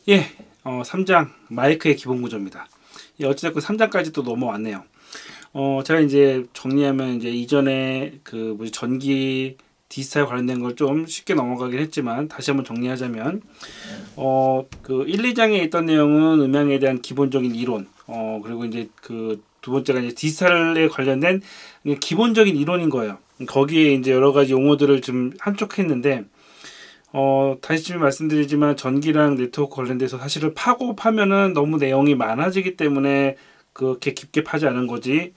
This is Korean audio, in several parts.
예, 3장 마이크의 기본 구조입니다. 예, 어찌됐건 3장까지 또 넘어왔네요. 제가 이제 정리하면 이제 이전에 그 뭐지 전기 디지털 관련된 걸 좀 쉽게 넘어가긴 했지만 다시 한번 정리하자면 그 1, 2장에 있던 내용은 음향에 대한 기본적인 이론, 그리고 이제 그 두 번째가 이제 디지털에 관련된 기본적인 이론인 거예요. 거기에 이제 여러 가지 용어들을 좀 함축했는데 다시 좀 말씀드리지만 전기랑 네트워크 관련돼서 사실은 파고 파면은 너무 내용이 많아지기 때문에 그렇게 깊게 파지 않은 거지,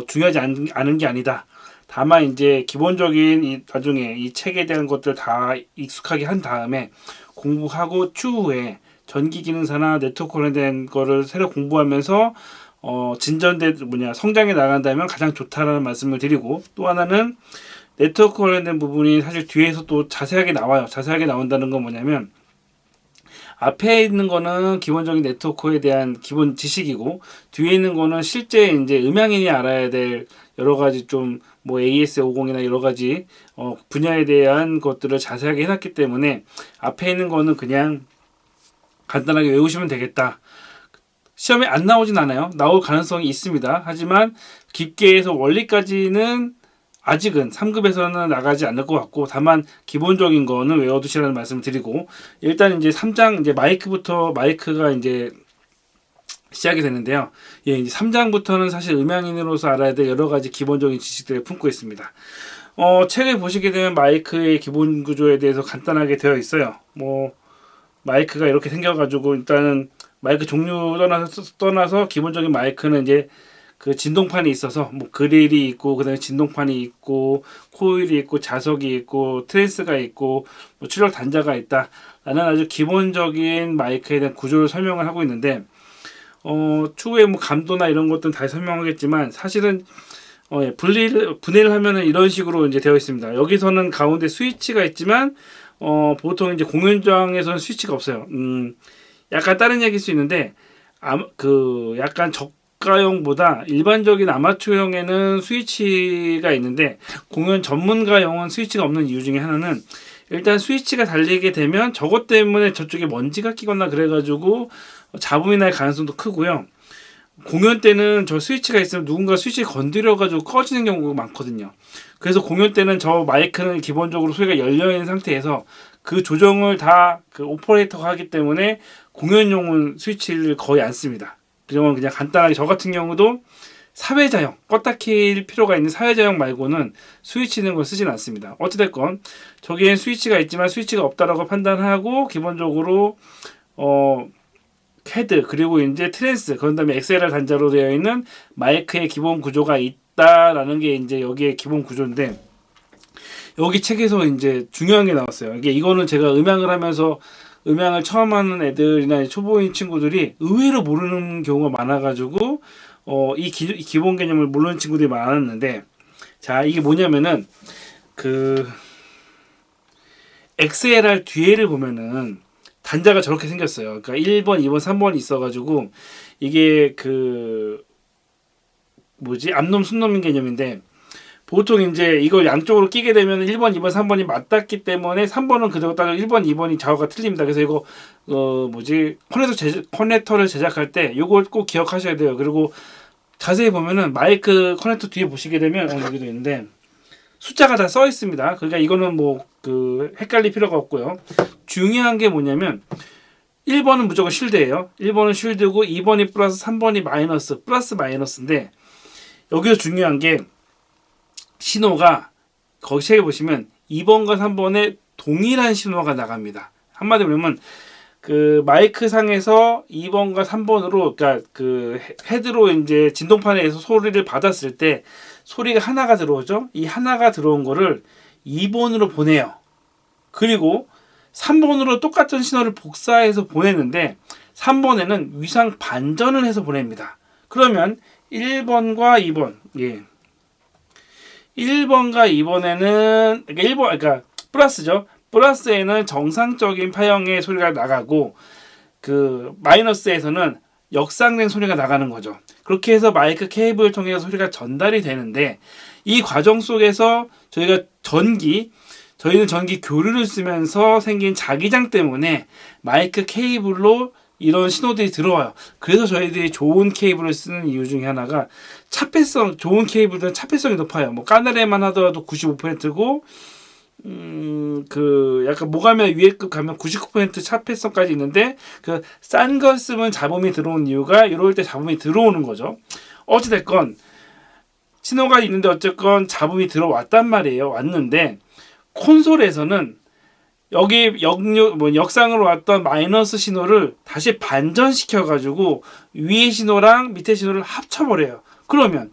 중요하지 않은 게 아니다. 다만 이제 기본적인 나중에 이 책에 대한 것들 다 익숙하게 한 다음에 공부하고 추후에 전기 기능사나 네트워크 관련된 거를 새로 공부하면서 성장해 나간다면 가장 좋다라는 말씀을 드리고, 또 하나는 네트워크 관련된 부분이 사실 뒤에서 또 자세하게 나와요. 자세하게 나온다는 건 뭐냐면, 앞에 있는 거는 기본적인 네트워크에 대한 기본 지식이고, 뒤에 있는 거는 실제 이제 음향인이 알아야 될 여러 가지 좀 뭐 AS50이나 여러 가지 분야에 대한 것들을 자세하게 해놨기 때문에 앞에 있는 거는 그냥 간단하게 외우시면 되겠다. 시험에 안 나오진 않아요. 나올 가능성이 있습니다. 하지만 깊게 해서 원리까지는 아직은 3급에서는 나가지 않을 것 같고, 다만 기본적인 거는 외워두시라는 말씀을 드리고, 일단 이제 3장 이제 마이크가 이제 시작이 되는데요. 예, 이제 3장부터는 사실 음향인으로서 알아야 될 여러 가지 기본적인 지식들을 품고 있습니다. 책을 보시게 되면 마이크의 기본 구조에 대해서 간단하게 되어 있어요. 마이크가 이렇게 생겨가지고, 일단은 마이크 종류 떠나서 기본적인 마이크는 이제 그 진동판이 있어서 뭐 그릴이 있고, 그다음에 진동판이 있고, 코일이 있고, 자석이 있고, 트랜스가 있고, 뭐 출력 단자가 있다라는 아주 기본적인 마이크에 대한 구조를 설명을 하고 있는데, 추후에 뭐 감도나 이런 것들은 다 설명하겠지만, 사실은 분해를 하면은 이런 식으로 이제 되어 있습니다. 여기서는 가운데 스위치가 있지만, 보통 이제 공연장에서는 스위치가 없어요. 약간 다른 얘기일 수 있는데, 약간 저가용보다 일반적인 아마추어용에는 스위치가 있는데, 공연 전문가용은 스위치가 없는 이유 중에 하나는, 일단 스위치가 달리게 되면 저것 때문에 저쪽에 먼지가 끼거나 그래가지고 잡음이 날 가능성도 크고요. 공연 때는 저 스위치가 있으면 누군가 스위치를 건드려가지고 꺼지는 경우가 많거든요. 그래서 공연 때는 저 마이크는 기본적으로 소리가 열려있는 상태에서 그 조정을 다 그 오퍼레이터가 하기 때문에 공연용은 스위치를 거의 안 씁니다. 그냥 간단하게 저 같은 경우도 사회자용, 껐다 킬 필요가 있는 사회자용 말고는 스위치 있는 걸 쓰진 않습니다. 어찌됐건 저기엔 스위치가 있지만 스위치가 없다라고 판단하고, 기본적으로 헤드, 그리고 이제 트랜스, 그런 다음에 XLR 단자로 되어 있는 마이크의 기본 구조가 있다라는 게 이제 여기에 기본 구조인데, 여기 책에서 이제 중요한 게 나왔어요. 이거는 제가 음향을 하면서 음향을 처음 하는 애들이나 초보인 친구들이 의외로 모르는 경우가 많아가지고 이 기본 개념을 모르는 친구들이 많았는데, 자, 이게 뭐냐면은 그 XLR 뒤에를 보면은 단자가 저렇게 생겼어요. 그러니까 1번, 2번, 3번이 있어가지고 이게 암놈 순놈인 개념인데, 보통 이제 이걸 양쪽으로 끼게 되면 1번, 2번, 3번이 맞닿기 때문에 3번은 그대로 따져 1번, 2번이 좌우가 틀립니다. 그래서 이거 커넥터를 제작할 때 이걸 꼭 기억하셔야 돼요. 그리고 자세히 보면은 마이크 커넥터 뒤에 보시게 되면 여기도 있는데 숫자가 다 써 있습니다. 그러니까 이거는 헷갈릴 필요가 없고요. 중요한 게 뭐냐면 1번은 무조건 쉴드예요. 1번은 쉴드고 2번이 플러스, 3번이 마이너스, 플러스 마이너스인데, 여기서 중요한 게 신호가 거기 책에 보시면 2번과 3번에 동일한 신호가 나갑니다. 한마디로 보면 그 마이크 상에서 2번과 3번으로, 그러니까 그 헤드로 이제 진동판에서 소리를 받았을 때 소리가 하나가 들어오죠. 이 하나가 들어온 거를 2번으로 보내요. 그리고 3번으로 똑같은 신호를 복사해서 보내는데 3번에는 위상 반전을 해서 보냅니다. 그러면 1번과 2번, 1번과 2번에는 그러니까 플러스죠. 플러스에는 정상적인 파형의 소리가 나가고, 그 마이너스에서는 역상된 소리가 나가는 거죠. 그렇게 해서 마이크 케이블을 통해서 소리가 전달이 되는데, 이 과정 속에서 저희가 저희는 전기 교류를 쓰면서 생긴 자기장 때문에 마이크 케이블로 이런 신호들이 들어와요. 그래서 저희들이 좋은 케이블을 쓰는 이유 중에 하나가 차폐성, 좋은 케이블들은 차폐성이 높아요. 뭐 까나레만 하더라도 95%고 그 약간 모가면 위에급 가면 99% 차폐성까지 있는데 그 싼 걸 쓰면 잡음이 들어오는 이유가 이럴 때 잡음이 들어오는 거죠. 어찌됐건 신호가 있는데 어쨌건 잡음이 들어왔단 말이에요. 왔는데 콘솔에서는 여기 역상으로 왔던 마이너스 신호를 다시 반전시켜 가지고 위의 신호랑 밑에 신호를 합쳐버려요. 그러면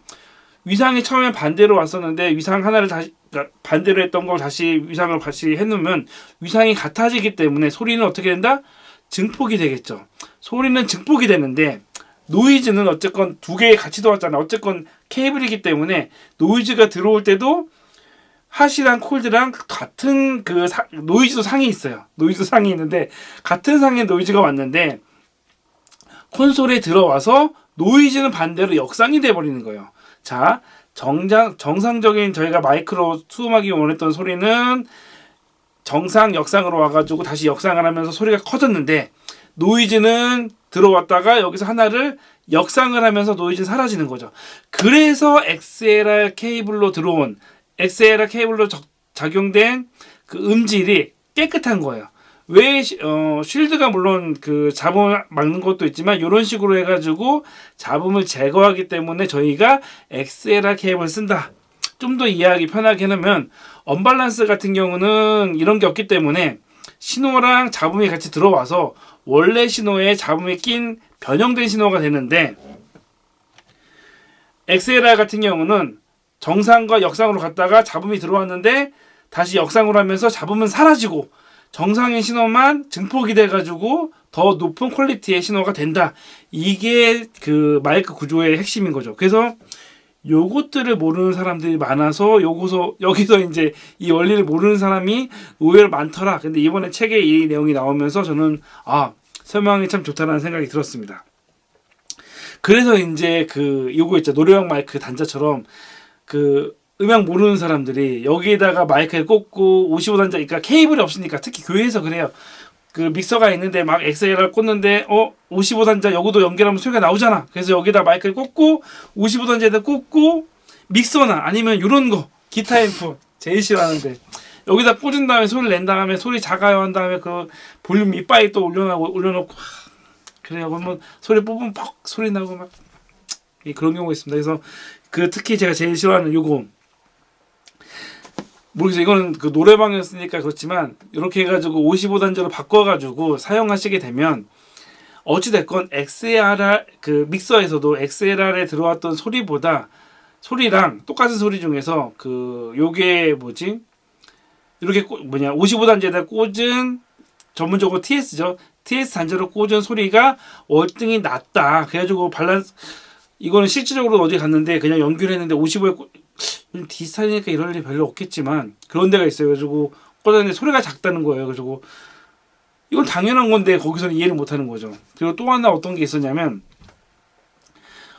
위상이 처음에 반대로 왔었는데 위상 하나를 다시, 그러니까 반대로 했던 걸 다시 위상을 다시 해놓으면 위상이 같아지기 때문에 소리는 어떻게 된다? 증폭이 되겠죠. 소리는 증폭이 되는데 노이즈는 어쨌건 두 개의 같이 들어왔잖아. 어쨌건 케이블이기 때문에 노이즈가 들어올 때도 핫이랑 콜드랑 같은 그 노이즈도 상이 있어요. 노이즈 상이 있는데 같은 상의 노이즈가 왔는데 콘솔에 들어와서 노이즈는 반대로 역상이 돼버리는 거예요. 자, 정상적인 저희가 마이크로 수음하기 원했던 소리는 정상 역상으로 와가지고 다시 역상을 하면서 소리가 커졌는데 노이즈는 들어왔다가 여기서 하나를 역상을 하면서 노이즈는 사라지는 거죠. 그래서 XLR 케이블로 들어온 XLR 케이블로 작용된 그 음질이 깨끗한 거예요. 왜 쉴드가 물론 그 잡음을 막는 것도 있지만 이런 식으로 해가지고 잡음을 제거하기 때문에 저희가 XLR 케이블을 쓴다. 좀 더 이해하기 편하게 하면 언밸런스 같은 경우는 이런 게 없기 때문에 신호랑 잡음이 같이 들어와서 원래 신호에 잡음이 낀 변형된 신호가 되는데 XLR 같은 경우는 정상과 역상으로 갔다가 잡음이 들어왔는데 다시 역상으로 하면서 잡음은 사라지고 정상인 신호만 증폭이 돼가지고 더 높은 퀄리티의 신호가 된다. 이게 그 마이크 구조의 핵심인 거죠. 그래서 요것들을 모르는 사람들이 많아서 여기서 이제 이 원리를 모르는 사람이 의외로 많더라. 근데 이번에 책에 이 내용이 나오면서 저는 설명이 참 좋다는 생각이 들었습니다. 그래서 이제 요거 있죠. 노래방 마이크 단자처럼 그 음악 모르는 사람들이 여기에다가 마이크를 꽂고 55단자, 그러니까 케이블이 없으니까 특히 교회에서 그래요. 그 믹서가 있는데 막 XLR 꽂는데 55단자 여기도 연결하면 소리가 나오잖아. 그래서 여기다 마이크를 꽂고 55단자에다 꽂고 믹서나 아니면 이런 거 기타 앰프 제일 싫어하는데 여기다 꽂은 다음에 소리를 낸 다음에 소리 작아요 한 다음에 그 볼륨 이빠이 또 올려놓고 그래요. 그러면 소리 뽑으면 퍽 소리 나고 막 그런 경우가 있습니다. 그래서 특히 제가 제일 싫어하는 요거 모르겠어요. 이거는 그 노래방이었으니까 그렇지만 이렇게 해가지고 55단자로 바꿔가지고 사용하시게 되면 어찌됐건 XLR 그 믹서에서도 XLR에 들어왔던 소리랑 똑같은 소리 중에서 요게 뭐지? 이렇게 55단자에다 꽂은 전문적으로 TS죠. TS 단자로 꽂은 소리가 월등히 낮다. 그래가지고 밸런스 이거는 실질적으로 어디 갔는데 그냥 연결했는데 55에 디지털이니까 이럴 일 별로 없겠지만 그런 데가 있어요. 그래가지고 꽂았는데 소리가 작다는 거예요. 그래가지고 이건 당연한 건데 거기서는 이해를 못하는 거죠. 그리고 또 하나 어떤 게 있었냐면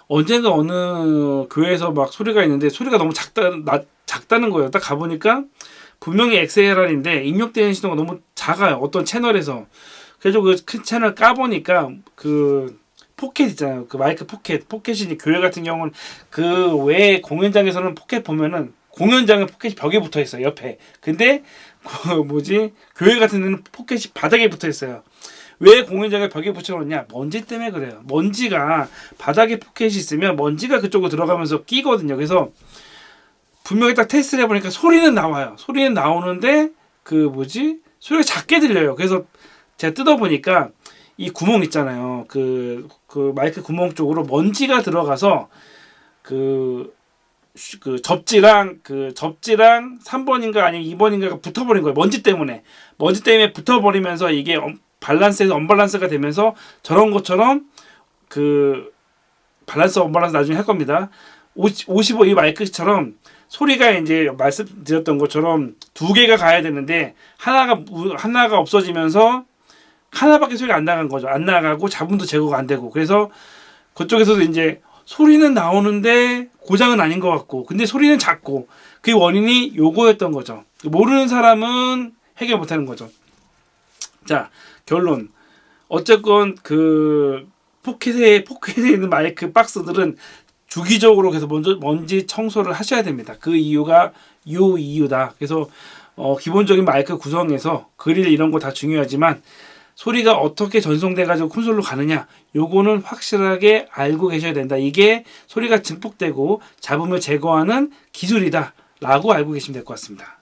언젠가 어느 교회에서 막 소리가 있는데 소리가 너무 작다는 거예요. 딱 가보니까 분명히 XLR인데 입력되는 신호가 너무 작아요. 어떤 채널에서. 그래서 그 채널 까보니까 포켓 있잖아요. 그 마이크 포켓이 교회 같은 경우는 그 외에 공연장에서는 포켓 보면은 공연장에 포켓이 벽에 붙어 있어요. 옆에. 근데 교회 같은 데는 포켓이 바닥에 붙어 있어요. 왜 공연장에 벽에 붙여놓냐? 먼지 때문에 그래요. 먼지가 바닥에 포켓이 있으면 먼지가 그쪽으로 들어가면서 끼거든요. 그래서 분명히 딱 테스트를 해보니까 소리는 나와요. 소리는 나오는데 소리가 작게 들려요. 그래서 제가 뜯어보니까 이 구멍 있잖아요. 그 마이크 구멍 쪽으로 먼지가 들어가서 접지랑 3번인가 아니면 2번인가가 붙어버린 거예요. 먼지 때문에 붙어버리면서 이게 밸런스에서 언밸런스가 되면서 저런 것처럼 밸런스 언밸런스 나중에 할 겁니다. 55 이 마이크처럼 소리가 이제 말씀드렸던 것처럼 두 개가 가야 되는데 하나가 없어지면서 하나밖에 소리가 안 나간 거죠. 안 나가고 잡음도 제거가 안 되고 그래서 그쪽에서도 이제 소리는 나오는데 고장은 아닌 것 같고 근데 소리는 작고 그 원인이 요거였던 거죠. 모르는 사람은 해결 못하는 거죠. 자, 결론. 어쨌건 그 포켓에 있는 마이크 박스들은 주기적으로 계속 먼지 청소를 하셔야 됩니다. 그 이유가 요 이유다. 그래서 기본적인 마이크 구성에서 그릴 이런 거 다 중요하지만 소리가 어떻게 전송돼 가지고 콘솔로 가느냐 요거는 확실하게 알고 계셔야 된다. 이게 소리가 증폭되고 잡음을 제거하는 기술이다 라고 알고 계시면 될 것 같습니다.